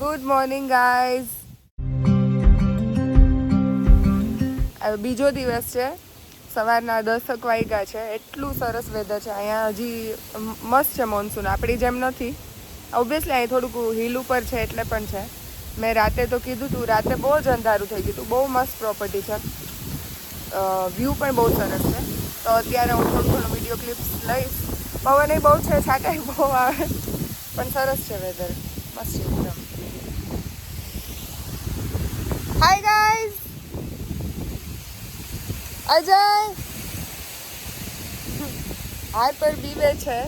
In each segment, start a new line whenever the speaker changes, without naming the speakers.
Good morning guys. બીજો દિવસ છે, સવારના 10 વાગ્યા છે. એટલું સરસ વેધર છે અહીંયા. હજી મસ્ત છે મોન્સૂન, આપણી જેમ નથી. ઓબ્વિયસલી અહીં થોડુંક હિલ ઉપર છે એટલે પણ છે. મેં રાતે તો કીધું હતું, રાતે બહુ જ અંધારું થઈ ગયું હતું. બહુ મસ્ત પ્રોપર્ટી છે, વ્યૂ પણ બહુ સરસ છે. તો અત્યારે હું થોડું ઘણું વિડીયો ક્લિપ્સ લઈશ. પવન બહુ છે, છાંટાઈ બહુ આવે, પણ સરસ છે વેધર, મસ્ત છે એકદમ. હાય ગાઈઝ, અજય હાર પર બીવે છે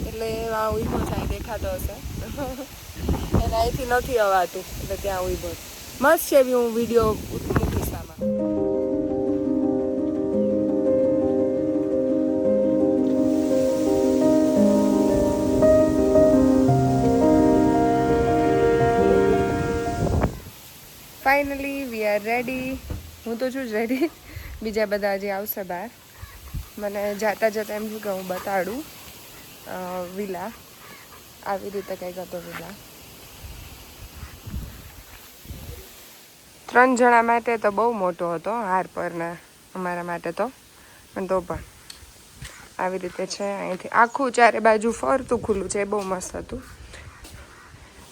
એટલે ત્યાં ઊભો થાય, દેખાતો હશે. અને અહીંથી નથી અવાતું એટલે ત્યાં ઊભો. મસ્ત છે વ્યૂ, હું વિડીયો મૂકીશ આમાં. Finally we are ready. હું તો છું જ રેડી, બીજા બધા હજી આવશે બહાર. મને જાતા જતા એમ થયું કે હું બતાડું વિલા. આવી રીતે કંઈક હતો વિલા. 3 જણા માટે તો બહુ મોટો હતો, હાર પરના અમારા માટે તો, પણ તો પણ આવી રીતે છે. અહીંથી આખું ચારે બાજુ ફરતું ખુલ્લું છે, એ બહુ મસ્ત હતું.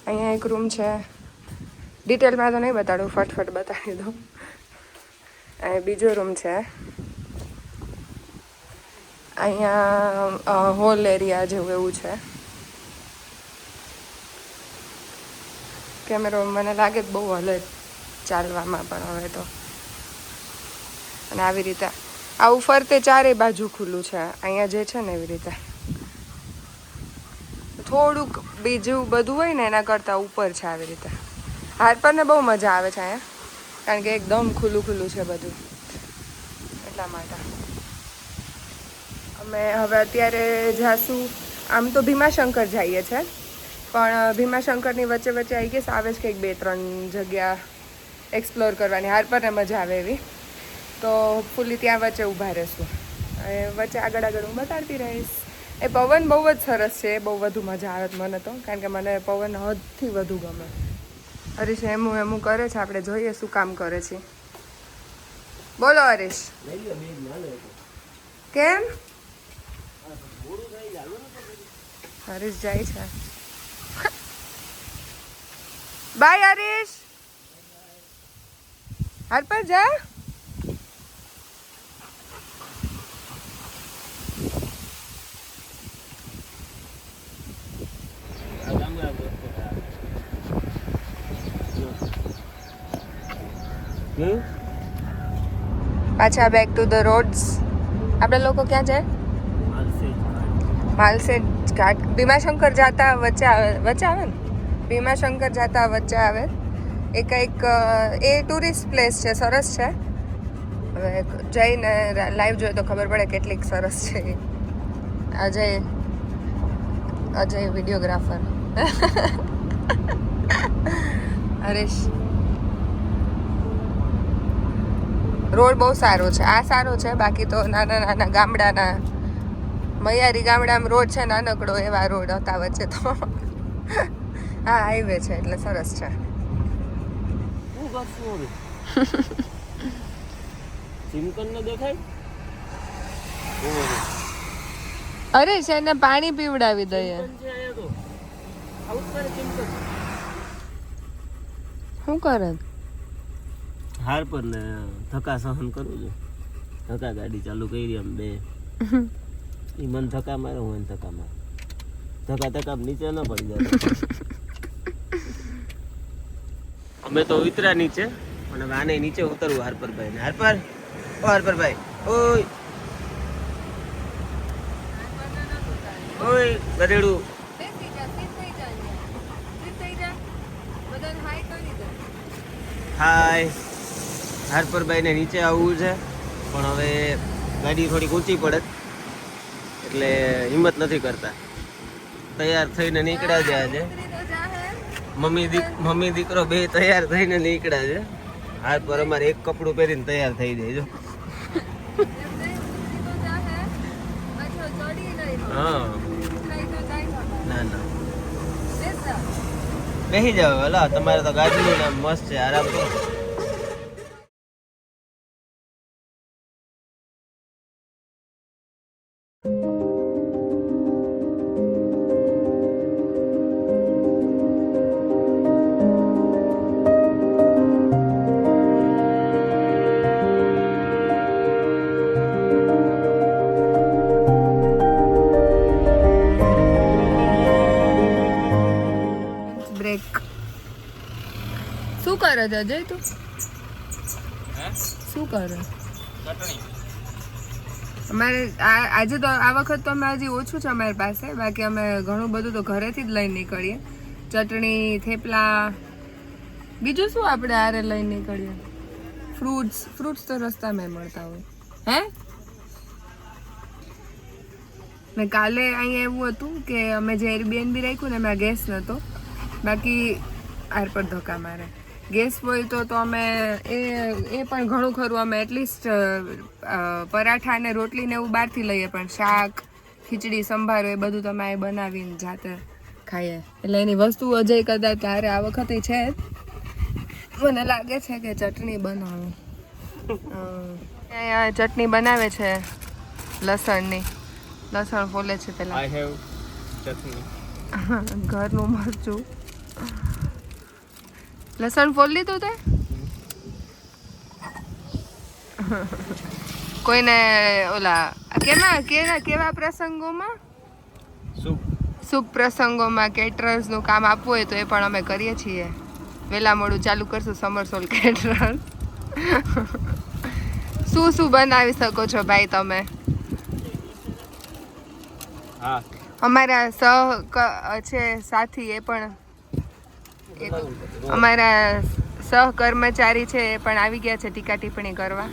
અહીંયા એક રૂમ છે, ડિટેલમાં તો નહીં બતાડું, ફટફટ બતાવી દઉં. અહીં બીજો રૂમ છે. અહીંયા હોલ એરિયા જેવું એવું છે. કેમેરો મને લાગે બહુ હલે ચાલવામાં, પણ હવે તો. અને આવી રીતે આવું ફરતે ચારે બાજુ ખુલ્લું છે. અહીંયા જે છે ને એવી રીતે થોડુંક બીજું બધું હોય ને એના કરતાં ઉપર છે. આવી રીતે હારપરને બહુ મજા આવે છે અહીંયા, કારણ કે એકદમ ખુલ્લું ખુલ્લું છે બધું, એટલા માટે. અમે હવે અત્યારે જાશું, આમ તો ભીમાશંકર જઈએ છીએ, પણ ભીમાશંકરની વચ્ચે વચ્ચે આવી ગેસ આવે છે કંઈક 2-3 જગ્યા એક્સપ્લોર કરવાની, હારપરને મજા આવે એવી. તો હોપફુલી ત્યાં વચ્ચે ઊભા રહીશું, વચ્ચે આગળ આગળ હું બતાડતી રહીશ. એ પવન બહુ જ સરસ છે, બહુ વધુ મજા આવે મને તો, કારણ કે મને પવન હદથી વધુ ગમે. હરીશ એમું કરે છે, આપણે જોઈએ શું કામ કરે છે. બોલો હરીશ. કેમ હરીશ જાય છે? બાય હરીશ. હારપર જા. પાછા બેક ટુ ધ રોડ્સ. આપણે લોકો ક્યાં જાય? માલસેજ ઘાટ. ભીમાશંકર જાતા વચ્ચે આવે ને, ભીમાશંકર જાતા વચ્ચે આવે. એ કંઈક એ ટુરિસ્ટ પ્લેસ છે, સરસ છે. હવે જઈને લાઈવ જોઈએ તો ખબર પડે કેટલીક સરસ છે. અજય વિડીયોગ્રાફર. હરીશ. રોડ બહુ સારો છે, આ સારો છે. બાકી તો નાના નાના ગામડાના, મૈયારી ગામડામાં રોડ છે નાનકડો, એવા રોડ હતા વચ્ચે તો. હા, હાઈવે છે એટલે સરસ છે. અરે છે ને, પાણી પીવડાવી દઈએ. શું કરે?
હાર પર ને ધક્કા સહન કરું છું. ધક્કા ગાડી ચાલુ કરી એમ બે ઈ મન ધક્કા મારે, હું એને ધક્કા મારે. ધક્કા નીચે ન પડી જાય. અમે તો ઉતર્યા નીચે, અને આને નીચે ઉતરવું હારપરભાઈ ને. હારપરભાઈ, ઓય ઓય ગધેડું. હાય. હારપરભાઈ ને નીચે આવવું છે, પણ હવે ગાડી થોડીક ઊંચી પડે એટલે હિંમત નથી કરતા. તૈયાર થઈને નીકળ્યા છે આજે. મમ્મી દીકરો બે તૈયાર થઈને નીકળ્યા છે. હારપર અમારે એક કપડું પહેરીને તૈયાર થઈ જાય. જો હા, ના બેસી જાવ હલા, તમારે તો ગાડી ને મસ્ત છે, આરામ કરો.
બ્રેક શું કરે છે અજય તું? શું કરે? અમારે આજે તો આ વખત તો અમે હજી ઓછું છે અમારી પાસે, બાકી અમે ઘણું બધું તો ઘરેથી જ લઈને નીકળીએ. ચટણી, થેપલા, બીજું શું આપણે આરે લઈને નીકળીએ? ફ્રૂટ્સ તો રસ્તામાં મળતા હોય. હે મેં કાલે અહીંયા એવું હતું કે અમે જે એરબીએનબી રાખ્યું ને એમાં ગેસ નહોતો, બાકી આર પર ધક્કા મારે. ગેસ હોય તો અમે એ પણ ઘણું ખરું અમે એટલીસ્ટ પરાઠા ને રોટલી ને એવું બહારથી લઈએ, પણ શાક, ખીચડી, સંભારો એ બધું તમે અહીં બનાવીને જાતે ખાઈએ. એટલે એની વસ્તુ અજય કદાચ તારે આ વખતે છે જ. મને લાગે છે કે ચટણી બનાવે. અહીંયા ચટણી બનાવે છે લસણની. લસણ ફોલે છે પેલા.
આઈ હેવ ચટણી.
ઘરનું મરચું. લસણ ફોલ લીધું તે? કોઈને ઓલા કેવા પ્રસંગોમાં, શુભ પ્રસંગોમાં કેટરર્સનું કામ આપવું હોય તો એ પણ અમે કરીએ છીએ. વહેલા મોડું ચાલુ કરશું સમરસોલ કેટરર્સ. શું બનાવી શકો છો ભાઈ તમે?
હા,
અમારા છે સાથી, એ પણ અમારા સહકર્મચારી છે, એ પણ આવી ગયા છે ટીકા ટિપ્પણી કરવા.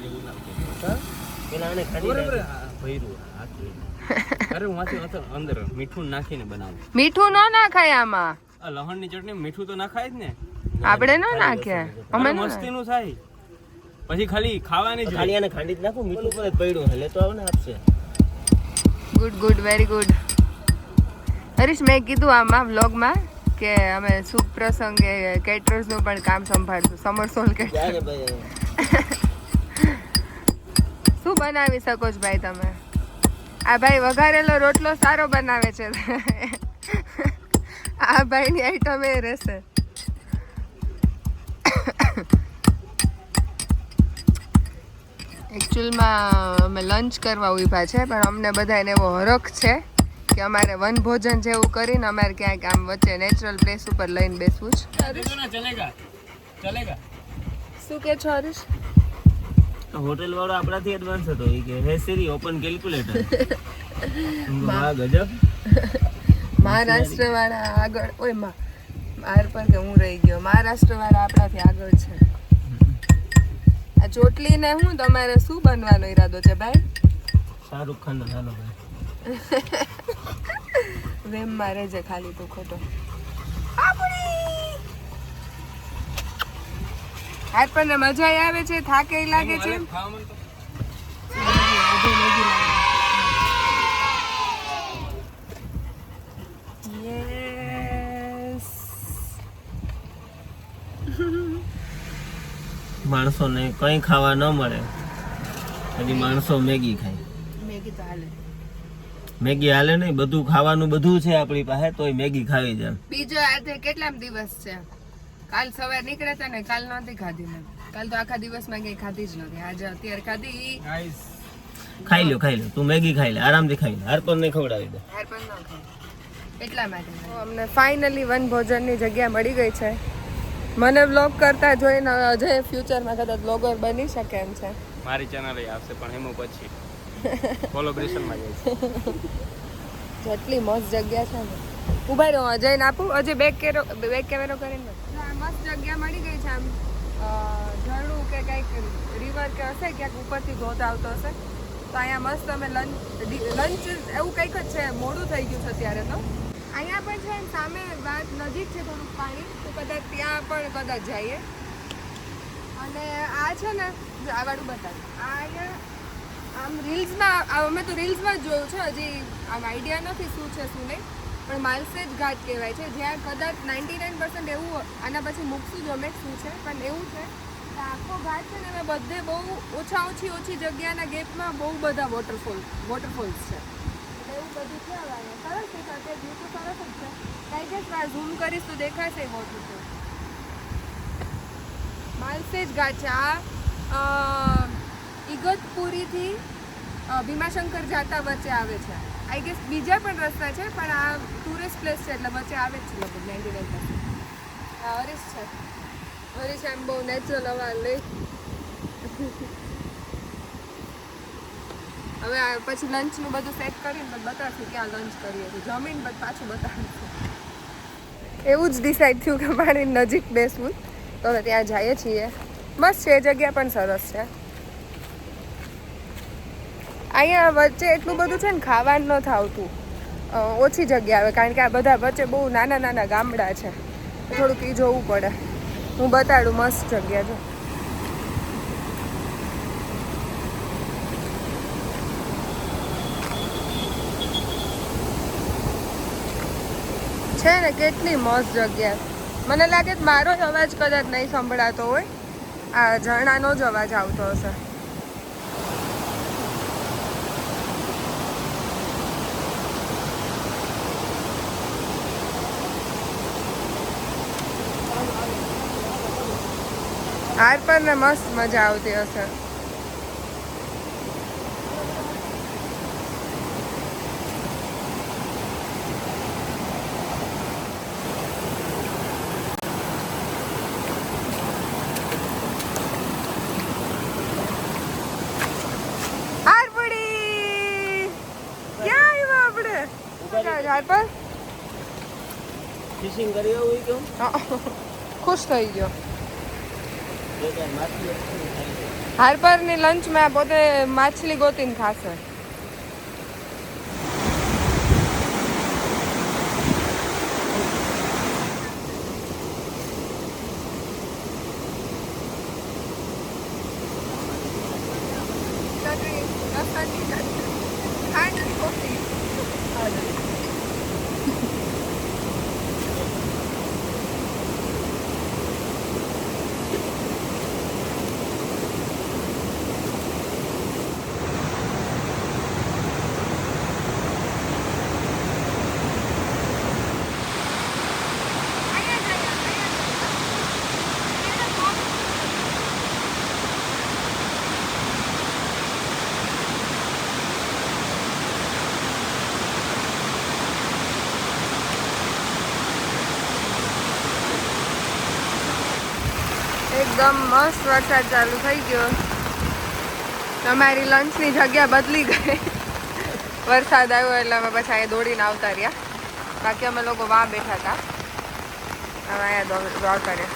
અંદર મીઠું નાખીને બનાવું.
મીઠું ન નાખાય આમાં.
લહણની ચટણી મીઠું તો નાખાય જ ને.
આપણે ન નાખ્યા. અમે
મસ્તીનું થાય. પછી ખાલી ખાવાની જ ખાલી આને ખાંડી જ નાખું, મીઠું પર જ પડ્યું હલે તો આવને આપશે.
Good very good. હરીશ, મેં કીધું આમાં વ્લોગમાં કે અમે શુભ પ્રસંગે કેટરર્સનું પણ કામ સંભાળશું. સમરસોલ કેટર. શું બનાવી શકો છો ભાઈ તમે? આ ભાઈ વઘારેલો રોટલો સારો બનાવે છે. આ ભાઈની આઈટમ એ રહેશે. એકચ્યુઅલમાં અમે લંચ કરવા ઊભા છે, પણ અમને બધાને એવો હરખ છે કે અમારે વન ભોજન જેવું કરીને અમારે ક્યાંક આમ વચ્ચે નેચરલ પ્લેસ ઉપર લઈને બેસવું છે. શું કે છો હરીશ?
હોટેલ વાળો આપણાથી એડવાન્સ હતો. એ કે હે સિરી ઓપન કેલ્ક્યુલેટર. વાહ ગજબ.
મહારાષ્ટ્ર વાળા આગળ. ઓય માર પર કે હું રહી ગયો. મહારાષ્ટ્ર વાળા આપણાથી આગળ છે. આ ચોટલી ને હું તમારે શું બનવાનો ઈરાદો છે ભાઈ?
શાહરુખ ખાન નો નાનો ભાઈ.
વેમ મારે છે ખાલી તું ખોટો. હાથ પર ને મજા આવે છે, થાકે લાગે છે.
માણસોને કઈ ખાવા ન મળે, હજી માણસો મેગી ખાય.
મેગી તો હાલે.
મેગી હાલે નહીં, બધું ખાવાનું બધું છે આપણી પાસે, તોય મેગી ખાવી જાય.
બીજો આજે કેટલામ દિવસ છે? કાલ સવારે નીકળ્યા હતા ને, કાલ નહોતી ખાધી મેં. કાલ તો આખા દિવસમાં કઈ ખાધી જ નથી. આજે અત્યારે ખાધી.
ખાઈ લો તું મેગી ખાઈ લે, આરામથી ખાઈ લે. હરપર નહીં ખવડાવી દે.
હરપર ન ખાય એટલા માટે. અમને ફાઇનલી વન ભોજનની જગ્યા મળી ગઈ છે. મને વ્લોગ કરતા જોઈને અજય ફ્યુચરમાં કદાચ વ્લોગર બની શકે એમ છે.
મારી ચેનલ આવશે પણ એમાં પછી કોલેબોરેશનમાં જાય છે.
જેટલી મસ્ત જગ્યા છે ને. ઉભા રહો, અજયને આપું. અજય બેક કેમેરો કરીને. આ મસ્ત જગ્યા મળી ગઈ છે. આમ ઝરણું કે કંઈક રિવર કે હશે, ક્યાંક ઉપરથી ધોધ આવતો હશે. તો અહીંયા મસ્ત અમે લંચ એવું કંઈક જ છે. મોડું થઈ ગયું છે અત્યારે તો. અહીંયા પણ છે સામે વાત નજીક છે થોડુંક પાણી, તો કદાચ ત્યાં પણ કદાચ જઈએ. અને આ છે ને આ વાળું બતાવ. આ અહીંયા આમ રીલ્સમાં અમે તો રીલ્સમાં જ જોયું છે, હજી આમ આઈડિયા નથી શું છે શું નહીં. પણ માલસેજ ઘાટ કહેવાય છે, જ્યાં કદાચ 99% એવું આના પછી મૂકશું જ અમે શું છે, પણ એવું છે કે આખો ઘાટ છે ને એમાં બધે બહુ ઓછી જગ્યાના ગેપમાં બહુ બધા વોટરફોલ્સ છે. એવું બધું છે. હવે સરસ દેખાશે, વ્યૂ તો સરસ જ છે. કઈ છે ઝૂમ કરીશ તો દેખાશે વોટરફોલ. માલસેજ ઘાટ છે આ ઇગતપુરીથી ભીમાશંકર જાતા વચ્ચે આવે છે. આઈ ગેસ બીજા પણ રસ્તા છે, પણ આ ટુરિસ્ટ પ્લેસ છે એટલે વચ્ચે આવે જ છે લગભગ 99%. આ હરીશ છે. હરીશ એમ બહુ નેચરલ હવા લઈ. હવે પછી લંચનું બધું સેટ કરીને પછી બતાવશું ક્યાં લંચ કરીએ છીએ. જમીન પછી પાછું બતાવીશું. એવું જ ડિસાઈડ થયું કે મારી નજીક બેસવું, તો હવે ત્યાં જઈએ છીએ. મસ્ત છે, જગ્યા પણ સરસ છે. અહીંયા વચ્ચે એટલું બધું છે ને ખાવાનું નથી આવતું, ઓછી જગ્યા આવે, કારણ કે આ બધા વચ્ચે બહુ નાના ગામડા છે, થોડુંક એ જોવું પડે. હું બતાડું, મસ્ત જગ્યા છે ને, કેટલી મસ્ત જગ્યા. મને લાગે મારો જ અવાજ કદાચ નહીં સંભળાતો હોય, આ ઝરણાનો જ અવાજ આવતો હશે. હાર પર ને મસ્ત મજા આવતી હશે.
ફિશિંગ કરી આવું કેમ
ખુશ થઈ ગયો. હાર્પરની લંચ મેં પોતે માછલી ગોતીને ખાશે. એકદમ મસ્ત વરસાદ ચાલુ થઈ ગયો. અમારી લંચની જગ્યા બદલી ગઈ. વરસાદ આવ્યો એટલે અમે પછી અહીંયા દોડીને આવતા રહ્યા. બાકી અમે લોકો વાં બેઠા હતા, હવે અહીંયા દોડ કરીએ.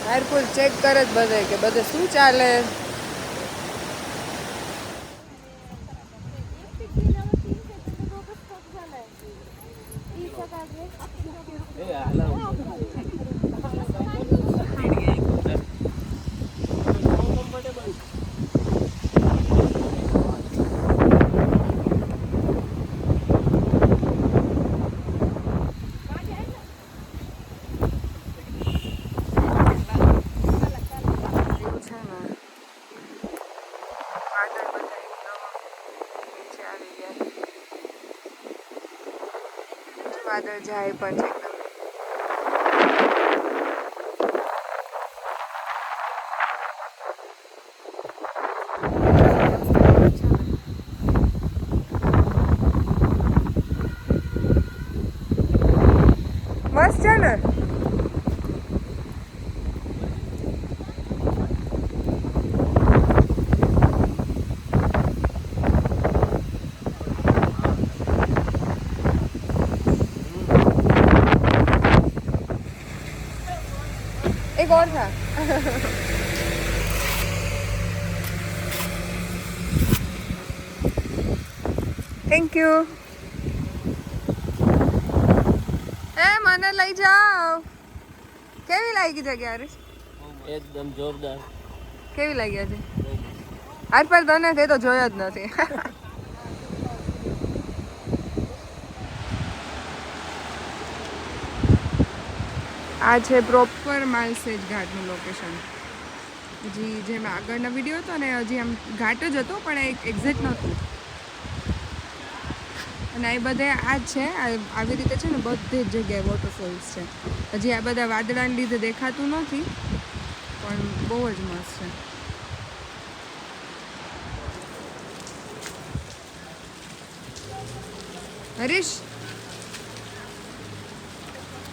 હારપુર ચેક કરે જ બધે કે બધે શું ચાલે. વાદળ જાય પણ છે. મસ્ત છે ને. एक और था. Thank you. ए મને લઈ જાઓ. કેવી લાગી જગ્યા હરીશ?
એકદમ જોરદાર.
કેવી લાગી આજે? હાર પર તને કઈ તો જોયો જ નથી. આ છે પ્રોપર માલસેજ ઘાટનું લોકેશન. હજી જેમ આગળનો વિડીયો હતો ને હજી આમ ઘાટ જ હતો પણ એક્ઝેક્ટ નહોતું. અને એ બધે આ જ છે આવી રીતે છે ને બધી જ જગ્યાએ વોટરફોલ્સ છે. હજી આ બધા વાદળાને લીધે દેખાતું નથી પણ બહુ જ મસ્ત છે. હરીશ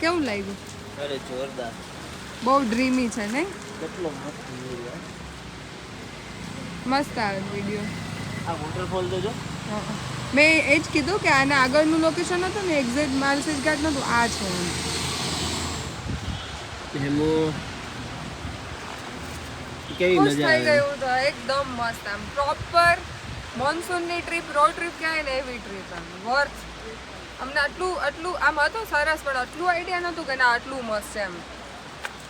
કેવું લાગ્યું?
અરે જોરદાર,
બહુ ડ્રીમી છે ને?
કેટલો મસ્ત view છે.
મસ્ત આવે વિડીયો.
આ વોટરફોલ તો જો.
મેં એ જ કીધું કે આના આગળનું લોકેશન હતું ને એક્ઝેક્ટ માલસેજ ઘાટ નહોતું, આ છે
એમાં કેવી
ખુશ
મજા
થઈ
આવે.
ગયું તો એકદમ મસ્ત આમ પ્રોપર મોન્સૂનની ટ્રીપ રોડ ટ્રીપ કહેવાય ને એવી ટ્રીપ આમ વર્થ. અમને આટલું આમ હતું સરસ પણ આટલું આઈડિયા નહોતું કે ના આટલું મસ્ત છે એમ.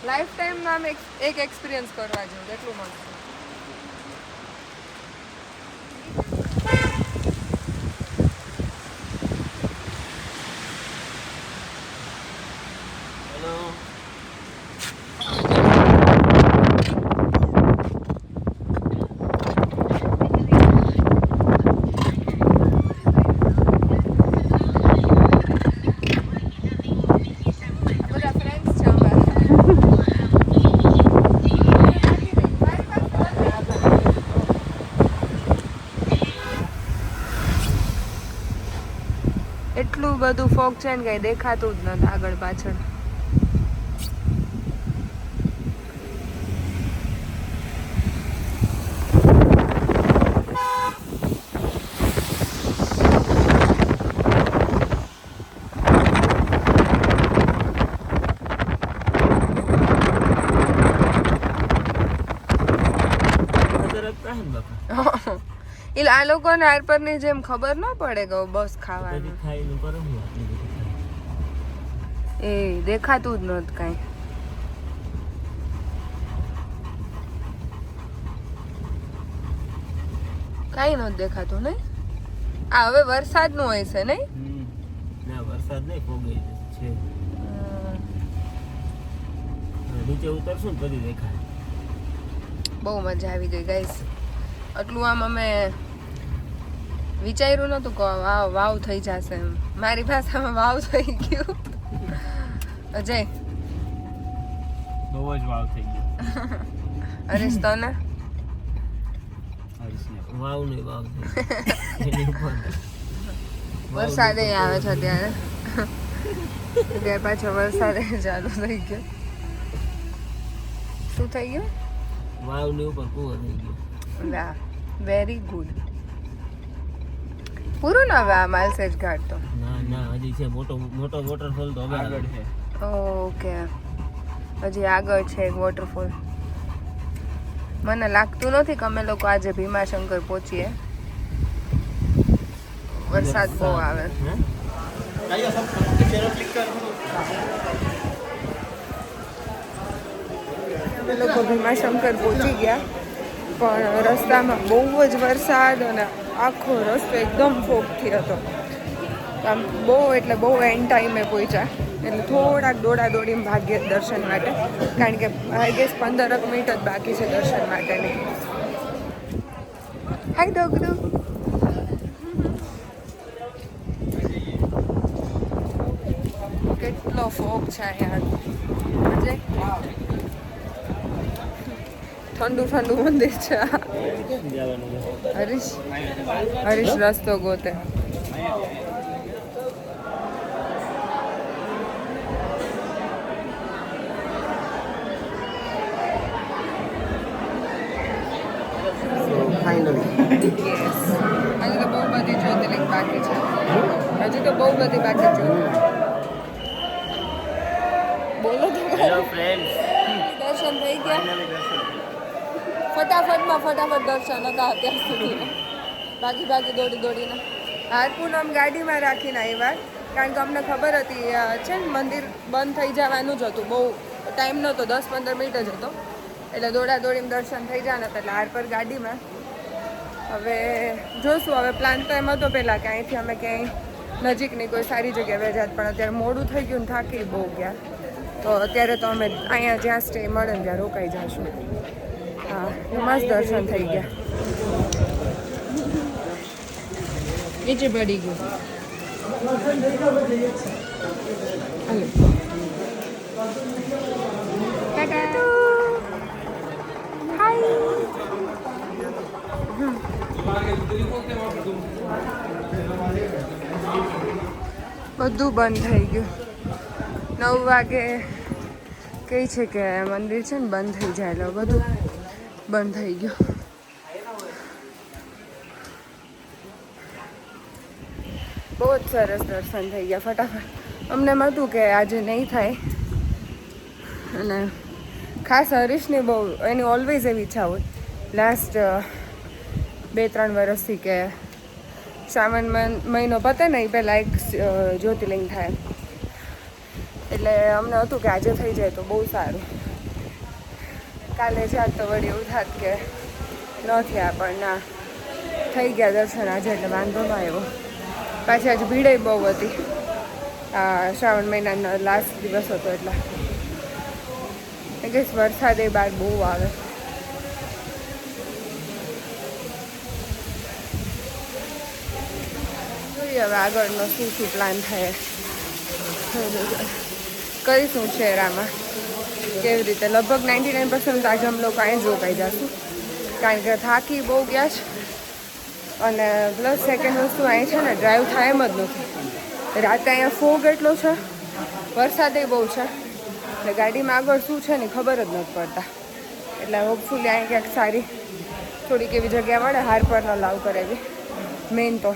લાઈફ ટાઈમમાં આમ એક એક્સપિરિયન્સ કરવા જેવું એટલું મસ્ત છે.
હેલો,
બધા ફ્રેન્ડ્સ છે અમારા. એટલું બધું ફોગ છે ને કઈ દેખાતું જ નથી આગળ પાછળ.
રખતા હે ને બાપા.
એટલે આ લોકોને આર પરની જેમ ખબર ન પડે કે બસ ખાવાનું.
કદી ખાઈને પર હું આટલી બધી ખાઈ.
એ દેખાતું જ નહોતું કાંઈ. કાંઈ નહોતું દેખાતું નહીં. આ હવે વરસાદનું હોય છે નહીં?
ના વરસાદ નહીં, ફોગે છે. નીચે ઉતરશું ને પછી દેખાય.
બહુ મજા આવી ગઈ ગાઈસ. આટલું આમ અમે વિચાર્યું નહોતું કે વાવ થઈ જશે એમ. મારી ભાષામાં વાવ થઈ ગયું. અજય
બહુ જ વાવ થઈ ગયો.
હરીશ તને
વાવ નહીં વાવ છે. એની ઉપર
વરસાદ આવે છે અત્યારે. ત્યાર પાછો વરસાદ ચાલુ થઈ ગયો. શું થઈ ગયું?
વાવ ની ઉપર કુવો થઈ ગયો.
વાહ, વેરી ગુડ. પૂરું ના હવે આ માલસેજ ઘાટ તો?
ના હજી છે મોટો વોટરફોલ તો હવે
આગળ છે.
ઓકે, હજી આગળ છે એક વોટરફોલ. મને લાગતું નથી કે અમે લોકો આજે ભીમાશંકર પહોંચીએ. વરસાદ બહુ આવે.
હે?
અમે લોકો ભીમાશંકર પહોંચી ગયા પણ રસ્તામાં બહુ જ વરસાદ અને આખો રસ્તો એકદમ ફોગથી હતો. આમ બહુ એટલે બહુ એન્ડ ટાઈમે પહોંચ્યા એટલે થોડાક દોડીને ભાગ્યે દર્શન માટે, કારણ કે આઈ ગેસ 15 મિનિટ જ બાકી છે દર્શન માટેની. હાય ડોગડુ. કેટલો ફોગ છે અહીંયા. ઠંડુ મંદિર છે.
જવાનું છે.
હરીશ રસ્તો ગોતે.
ફાઇનલી
હજી તો બહુ બધી જ્યોતિર્લિંગ બાકી છે. હજી તો બહુ બધી બાકી છે. બોલો તો
હેલો ફ્રેન્ડ્સ,
દર્શન થઈ ગયા. ફટાફટ દર્શન હતા અત્યાર સુધી. ભાગી દોડીને હારપૂનમ ગાડીમાં રાખીને આવ્યા, કારણ કે અમને ખબર હતી છે ને મંદિર બંધ થઈ જવાનું જ હતું. બહુ ટાઈમ નહોતો, 10-15 મિનિટ જ હતો. એટલે દોડીને દર્શન થઈ જવાના હતા. એટલે હાર પર ગાડીમાં હવે જોશું. હવે પ્લાન તો એમ હતો પહેલાં કે અહીંથી અમે ક્યાંય નજીકની કોઈ સારી જગ્યાએ જાત, પણ અત્યારે મોડું થઈ ગયું ને થાકી બહુ ગયા, તો અત્યારે તો અમે અહીંયા જ્યાં સ્ટે મળે ને ત્યાં રોકાઈ જઈશું. હા, મસ્ત દર્શન થઈ ગયા. નીચે પડી ગયું. બધું બંધ થઈ ગયું. 9 વાગે કહે છે કે મંદિર છે ને બંધ થઈ જાય, એટલે બધું બંધ થઈ ગયું. બહુ જ સરસ દર્શન થઈ ગયા ફટાફટ. અમને એમ હતું કે આજે નહીં થાય, અને ખાસ હરીશની બહુ એની ઓલવેઝ એવી ઈચ્છા હોય લાસ્ટ 2-3 વર્ષથી કે શ્રાવણ મહિનો પતે ને એ પહેલાં એક જ્યોતિર્લિંગ થાય. એટલે અમને હતું કે આજે થઈ જાય તો બહુ સારું. કાલે જાત તો વળી એવું થાત કે ન થયા, પણ ના થઈ ગયા દર્શન આજે, એટલે વાંધો ન આવ્યો. પાછી આજે ભીડે બહુ હતી. શ્રાવણ મહિનાનો લાસ્ટ દિવસ હતો એટલે કે વરસાદ એ બાદ બહુ આવે. જોઈએ હવે આગળનો શું પ્લાન થાય, કરીશું શહેરામાં કેવી રીતે. લગભગ 99% આજે અમે લોકો અહીં જ રોકાઈ જશું, કારણ કે થાકી બહુ ગયા છે. અને પ્લસ સેકન્ડ વસ્તુ અહીં છે ને ડ્રાઈવ થાય એમ જ નથી. રાતે અહીંયા ફોગ એટલો છે, વરસાદે બહુ છે, એટલે ગાડીમાં આગળ શું છે ને ખબર જ નથી પડતા. એટલે હોપફુલી અહીં ક્યાંક સારી થોડીક એવી જગ્યા મળે, હાર્પર ન લાવ કરે એવી મેઇન તો.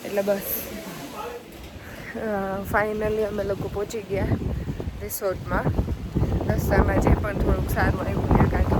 એટલે બસ ફાઇનલી અમે લોકો પહોંચી ગયા રિસોર્ટમાં. રસ્તામાં જે પણ થોડુંક સારું આવ્યું ત્યાં, કારણ કે